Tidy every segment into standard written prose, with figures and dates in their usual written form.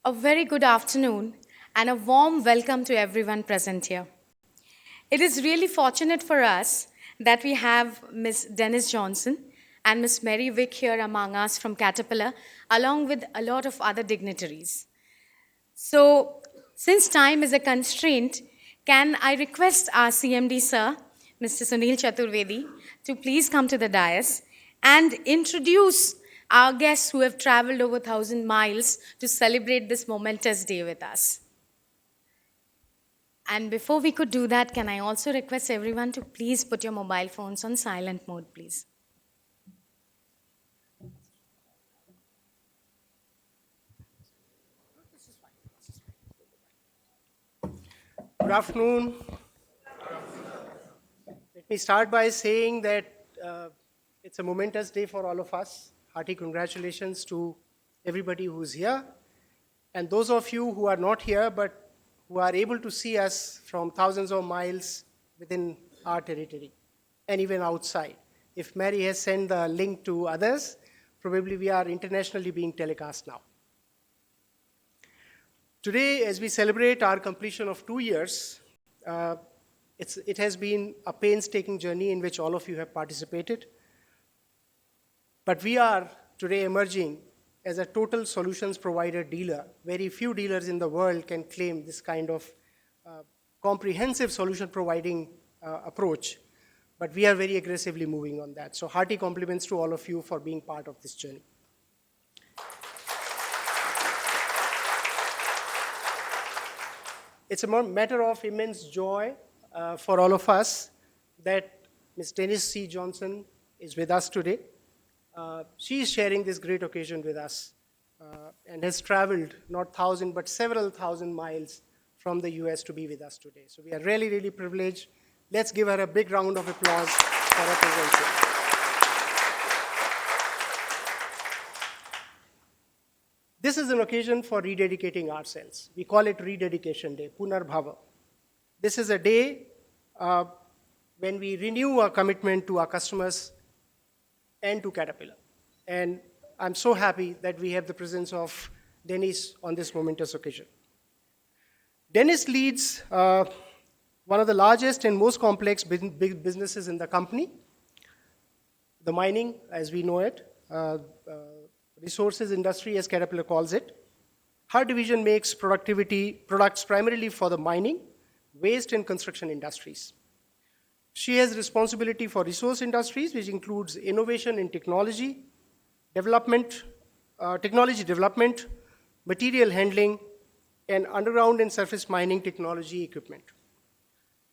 A very good afternoon and a warm welcome to everyone present here. It is really fortunate for us that we have Ms. Denise Johnson and Ms. Mary Wick here among us from Caterpillar, along with a lot of other dignitaries. So, since time is a constraint, can I request our CMD sir, Mr. Sunil Chaturvedi, to please come to the dais and introduce our guests who have traveled over 1,000 miles to celebrate this momentous day with us. And before we could do that, can I also request everyone to please put your mobile phones on silent mode, please? Good afternoon. Let me start by saying that it's a momentous day for all of us. Hearty congratulations to everybody who's here. And those of you who are not here but who are able to see us from thousands of miles within our territory and even outside. If Mary has sent the link to others, probably we are internationally being telecast now. Today, as we celebrate our completion of 2 years, it has been a painstaking journey in which all of you have participated. But we are today emerging as a total solutions provider dealer. Very few dealers in the world can claim this kind of comprehensive solution providing approach. But we are very aggressively moving on that. So hearty compliments to all of you for being part of this journey. It's a matter of immense joy for all of us that Ms. Denise C. Johnson is with us today. She is sharing this great occasion with us and has traveled not 1,000 but several thousand miles from the US to be with us today. So we are really, really privileged. Let's give her a big round of applause for her presence here. This is an occasion for rededicating ourselves. We call it Rededication Day, Punarbhava. This is a day when we renew our commitment to our customers and to Caterpillar. And I'm so happy that we have the presence of Denise on this momentous occasion. Denise leads one of the largest and most complex big businesses in the company, the mining, as we know it, resources industry, as Caterpillar calls it. Her division makes products primarily for the mining, waste, and construction industries. She has responsibility for resource industries, which includes innovation in technology development, material handling, and underground and surface mining technology equipment.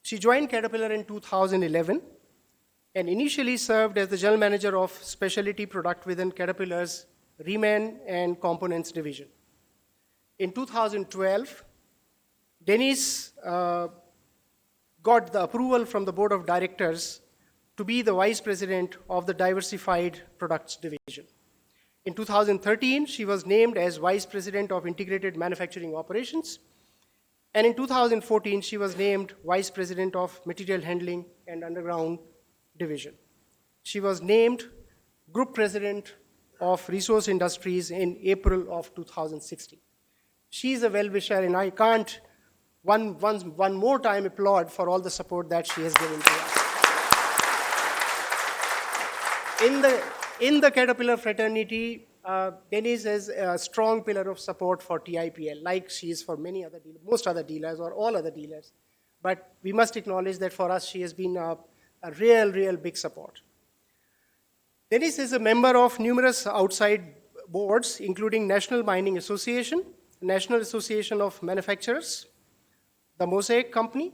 She joined Caterpillar in 2011 and initially served as the general manager of specialty product within Caterpillar's Reman and Components division. In 2012, Denise got the approval from the board of directors to be the vice president of the Diversified Products division. In 2013, she was named as vice president of Integrated Manufacturing Operations. And in 2014, she was named vice president of Material Handling and Underground division. She was named group president of Resource Industries in April of 2016. She's a well-wisher, and I can't one more time applaud for all the support that she has given to us. In the Caterpillar fraternity, Denise is a strong pillar of support for TIPL, like she is for many other dealers, most other dealers, or all other dealers. But we must acknowledge that for us, she has been a real big support. Denise is a member of numerous outside boards, including National Mining Association, National Association of Manufacturers, the Mosaic Company,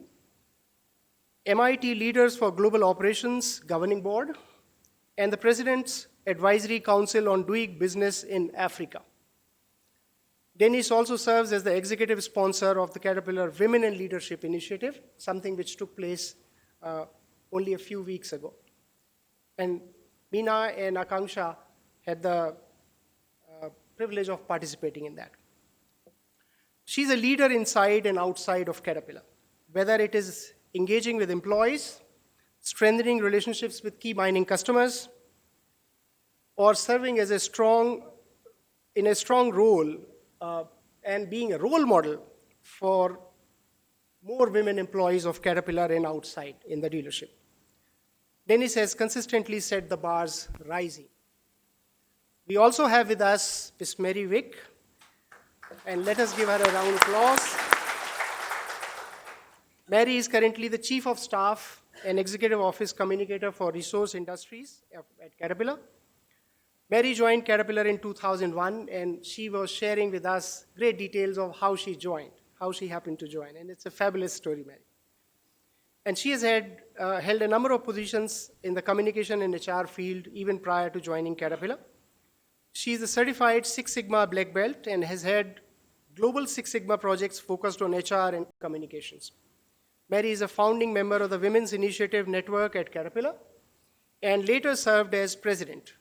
MIT Leaders for Global Operations Governing Board, and the President's Advisory Council on Doing Business in Africa. Denise also serves as the executive sponsor of the Caterpillar Women in Leadership Initiative, something which took place only a few weeks ago. And Meena and Akanksha had the privilege of participating in that. She's a leader inside and outside of Caterpillar, whether it is engaging with employees, strengthening relationships with key mining customers, or serving as in a strong role and being a role model for more women employees of Caterpillar and outside in the dealership. Denise has consistently set the bars rising. We also have with us Ms. Mary Wick, and let us give her a round of applause. Mary is currently the Chief of Staff and Executive Office Communicator for Resource Industries at Caterpillar. Mary joined Caterpillar in 2001, and she was sharing with us great details of how she joined, how she happened to join, and it's a fabulous story, Mary. And she has held a number of positions in the communication and HR field even prior to joining Caterpillar. She is a certified Six Sigma Black Belt and has had global Six Sigma projects focused on HR and communications. Mary is a founding member of the Women's Initiative Network at Caterpillar and later served as president.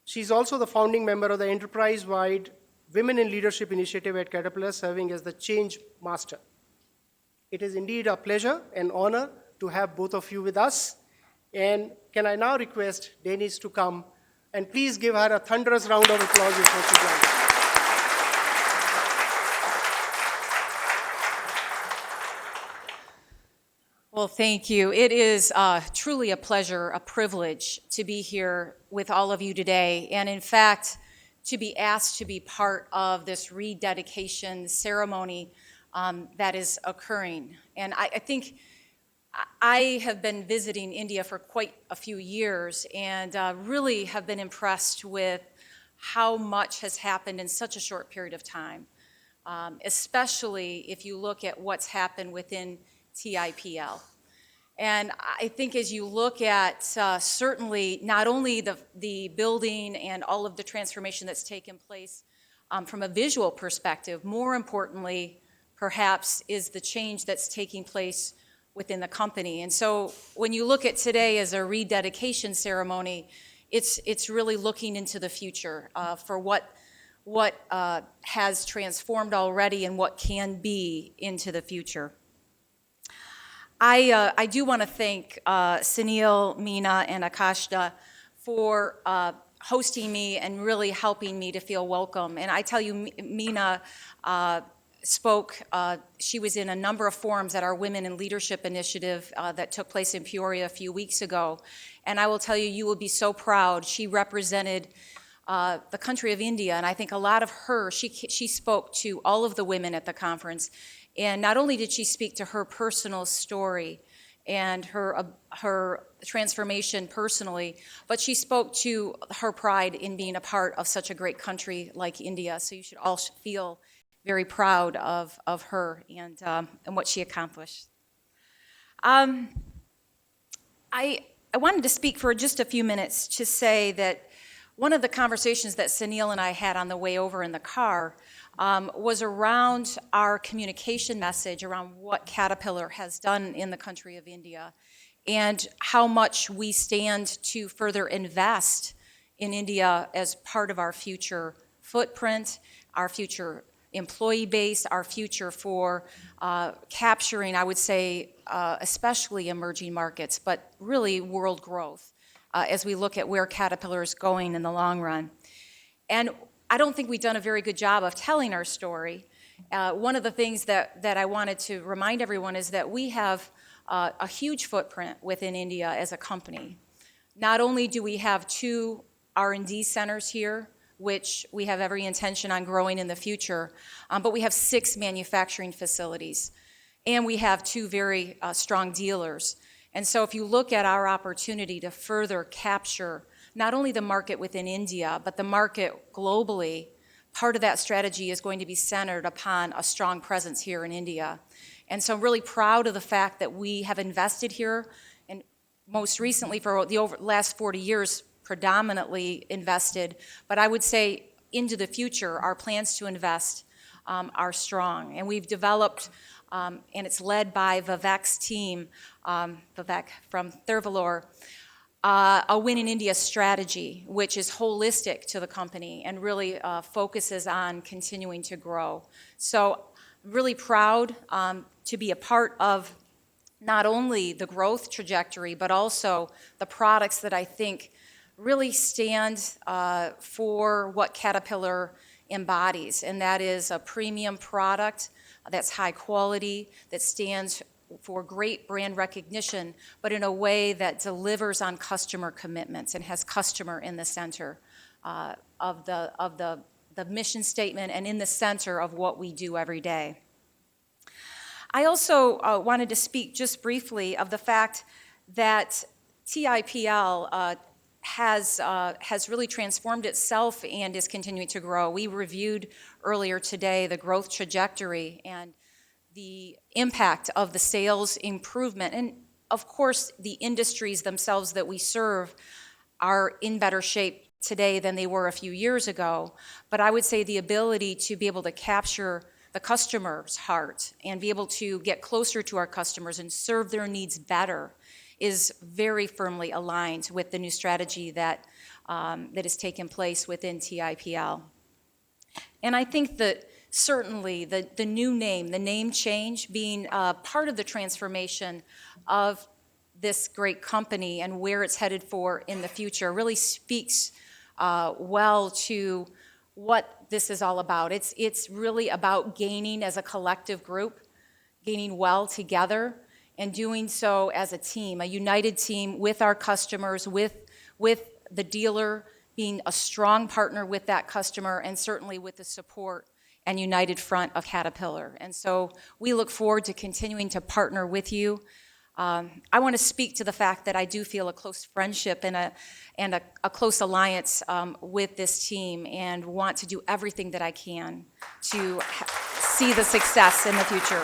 She's also the founding member of the enterprise-wide Women in Leadership Initiative at Caterpillar, serving as the change master. It is indeed a pleasure and honor to have both of you with us. And can I now request Denise to come, and please give her a thunderous round of applause before she joins. Well, thank you. It is truly a pleasure, a privilege to be here with all of you today. And in fact, to be asked to be part of this rededication ceremony that is occurring. And I think I have been visiting India for quite a few years and really have been impressed with how much has happened in such a short period of time, especially if you look at what's happened within TIPL. And I think as you look at certainly not only the building and all of the transformation that's taken place from a visual perspective, more importantly, perhaps, is the change that's taking place within the company. And so when you look at today as a rededication ceremony, it's really looking into the future for what has transformed already and what can be into the future. I do want to thank Sunil, Meena, and Akashda for hosting me and really helping me to feel welcome. And I tell you, Meena spoke, she was in a number of forums at our Women in Leadership initiative that took place in Peoria a few weeks ago. And I will tell you, you will be so proud. She represented the country of India, and I think a lot of her, she spoke to all of the women at the conference. And not only did she speak to her personal story and her transformation personally, but she spoke to her pride in being a part of such a great country like India. So you should all feel very proud of her and what she accomplished. I wanted to speak for just a few minutes to say that one of the conversations that Sunil and I had on the way over in the car was around our communication message around what Caterpillar has done in the country of India and how much we stand to further invest in India as part of our future footprint, our future employee base, our future for capturing, I would say, especially emerging markets, but really world growth as we look at where Caterpillar is going in the long run. And I don't think we've done a very good job of telling our story. One of the things that I wanted to remind everyone is that we have a huge footprint within India as a company. Not only do we have 2 R&D centers here, which we have every intention on growing in the future, but we have 6 manufacturing facilities, and we have 2 very strong dealers. And so if you look at our opportunity to further capture not only the market within India, but the market globally, part of that strategy is going to be centered upon a strong presence here in India. And so I'm really proud of the fact that we have invested here, and most recently for the last 40 years, predominantly invested. But I would say into the future, our plans to invest are strong. And we've developed, and it's led by Vivek's team, Vivek from Thirvalore, a Win in India strategy, which is holistic to the company and really focuses on continuing to grow. So I'm really proud to be a part of not only the growth trajectory, but also the products that I think really stand for what Caterpillar embodies, and that is a premium product that's high quality, that stands for great brand recognition, but in a way that delivers on customer commitments and has customer in the center of the mission statement and in the center of what we do every day. I also wanted to speak just briefly of the fact that TIPL has really transformed itself and is continuing to grow. We reviewed earlier today the growth trajectory and the impact of the sales improvement. And of course, the industries themselves that we serve are in better shape today than they were a few years ago. But I would say the ability to be able to capture the customer's heart and be able to get closer to our customers and serve their needs better is very firmly aligned with the new strategy that has taken place within TIPL. And I think that certainly the new name, the name change, being part of the transformation of this great company and where it's headed for in the future really speaks well to what this is all about. It's really about gaining as a collective group, gaining well together, and doing so as a team, a united team with our customers, with the dealer being a strong partner with that customer, and certainly with the support and united front of Caterpillar. And so we look forward to continuing to partner with you. I want to speak to the fact that I do feel a close friendship and a close alliance with this team, and want to do everything that I can to see the success in the future.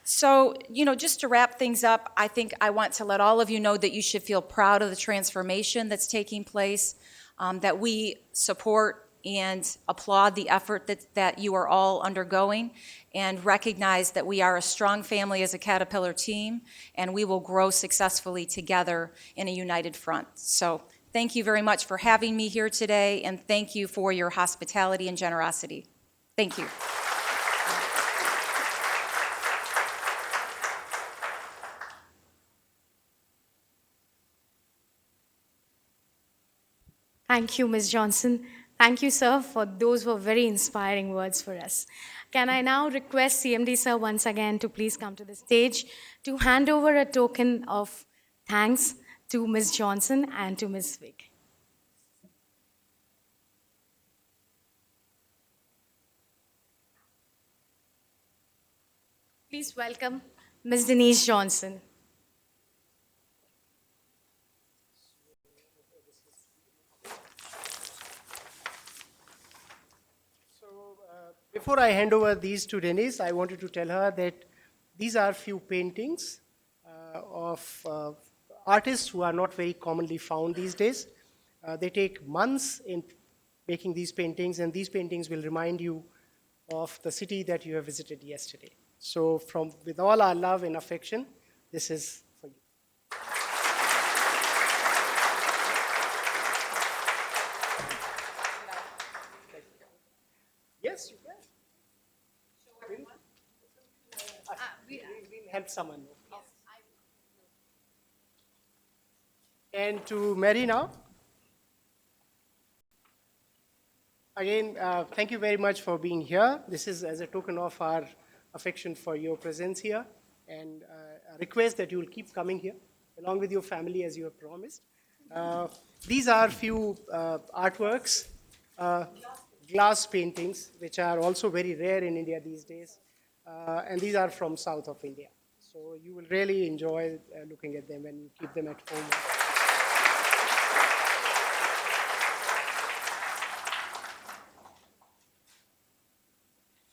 So, just to wrap things up, I think I want to let all of you know that you should feel proud of the transformation that's taking place, that we support and applaud the effort that you are all undergoing, and recognize that we are a strong family as a Caterpillar team, and we will grow successfully together in a united front. So thank you very much for having me here today, and thank you for your hospitality and generosity. Thank you. Thank you, Ms. Johnson. Thank you, sir, for those were very inspiring words for us. Can I now request CMD sir once again to please come to the stage to hand over a token of thanks to Ms. Johnson and to Ms. Vick. Please welcome Ms. Denise Johnson. Before I hand over these to Denise, I wanted to tell her that these are few paintings of artists who are not very commonly found these days. They take months in making these paintings, and these paintings will remind you of the city that you have visited yesterday. So with all our love and affection, this is for you. Yes, you can. We'll help someone. And to Mary now. Again, thank you very much for being here. This is as a token of our affection for your presence here, and a request that you will keep coming here along with your family as you have promised. These are few artworks, glass paintings, which are also very rare in India these days. And these are from south of India. So you will really enjoy looking at them when you keep them at home.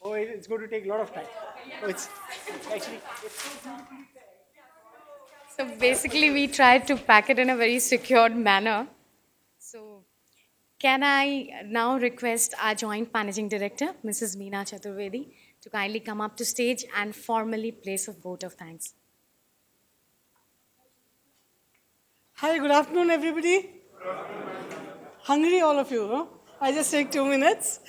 Oh, it's going to take a lot of time. Oh, it's actually... So basically, we tried to pack it in a very secured manner. So can I now request our Joint Managing Director, Mrs. Meena Chaturvedi, to kindly come up to stage and formally place a vote of thanks. Hi, good afternoon, everybody. Hungry, all of you, huh? I just take 2 minutes.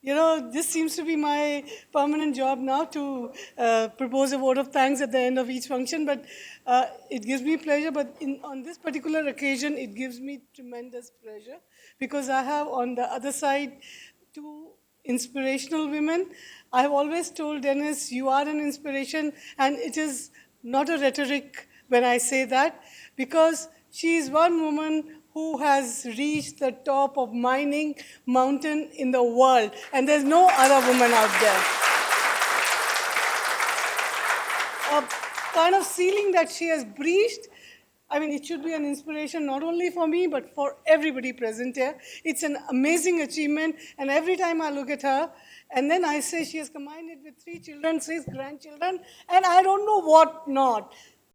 This seems to be my permanent job now to propose a vote of thanks at the end of each function, but it gives me pleasure. But on this particular occasion, it gives me tremendous pleasure because I have on the other side two inspirational women. I have always told Dennis, you are an inspiration, and it is not a rhetoric when I say that, because she is one woman who has reached the top of mining mountain in the world, and there's no other woman out there. A kind of ceiling that she has breached. I mean, it should be an inspiration not only for me, but for everybody present here. It's an amazing achievement, and every time I look at her, and then I say she has combined it with 3 children, 6 grandchildren, and I don't know what not.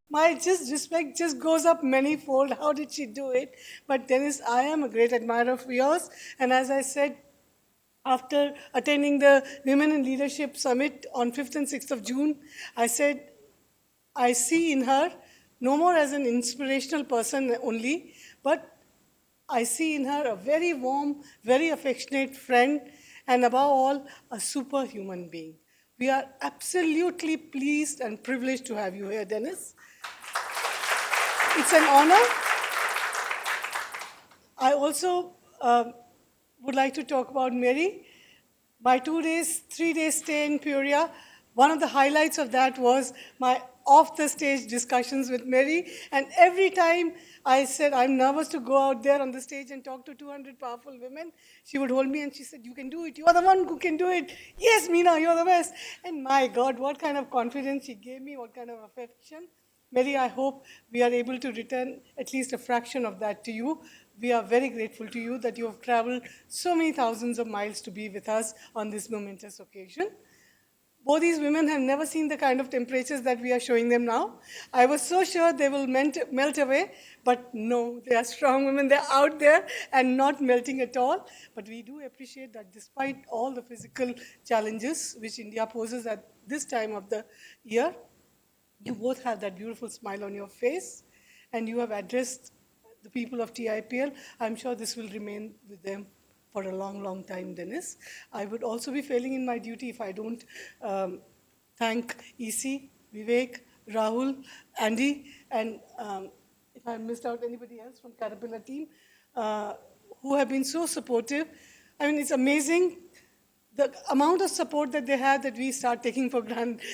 My respect just goes up manyfold. How did she do it? But Dennis, I am a great admirer of yours, and as I said, after attending the Women in Leadership Summit on 5th and 6th of June, I said, I see in her no more as an inspirational person only, but I see in her a very warm, very affectionate friend, and above all, a superhuman being. We are absolutely pleased and privileged to have you here, Dennis. It's an honor. I also would like to talk about Mary. My 3 days stay in Peoria, one of the highlights of that was my off-the-stage discussions with Mary. And every time I said, I'm nervous to go out there on the stage and talk to 200 powerful women, she would hold me and she said, you can do it. You're the one who can do it. Yes, Meena, you're the best. And my God, what kind of confidence she gave me, what kind of affection. Mary, I hope we are able to return at least a fraction of that to you. We are very grateful to you that you have traveled so many thousands of miles to be with us on this momentous occasion. Both these women have never seen the kind of temperatures that we are showing them now. I was so sure they will melt away, but no, they are strong women. They're out there and not melting at all. But we do appreciate that despite all the physical challenges which India poses at this time of the year, you both have that beautiful smile on your face, and you have addressed the people of TIPL. I'm sure this will remain with them for a long, long time, Dennis. I would also be failing in my duty if I don't thank EC, Vivek, Rahul, Andy, and if I missed out anybody else from Caterpillar team, who have been so supportive. I mean, it's amazing the amount of support that they have that we start taking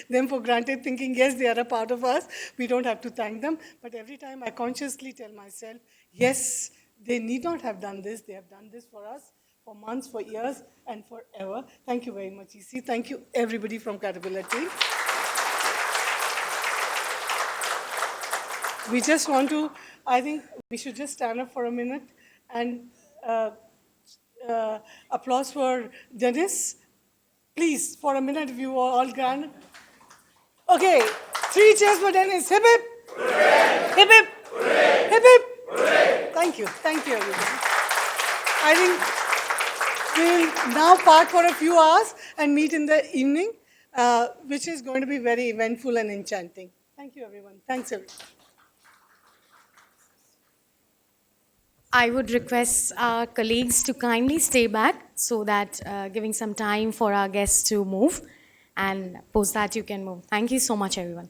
them for granted, thinking, yes, they are a part of us. We don't have to thank them. But every time I consciously tell myself, yes, they need not have done this. They have done this for us for months, for years, and forever. Thank you very much, EC. Thank you, everybody from Caterpillar team. We just want to, I think we should just stand up for a minute and applause for Dennis. Please, for a minute, if you are all grand. Okay, 3 cheers for Dennis. Hip hip. Hooray. Hip hip. Hooray. Hip hip. Hooray. Thank you, everybody. I think we'll now part for a few hours and meet in the evening, which is going to be very eventful and enchanting. Thank you, everyone. Thanks, everyone. I would request our colleagues to kindly stay back so that giving some time for our guests to move, and post that you can move. Thank you so much, everyone.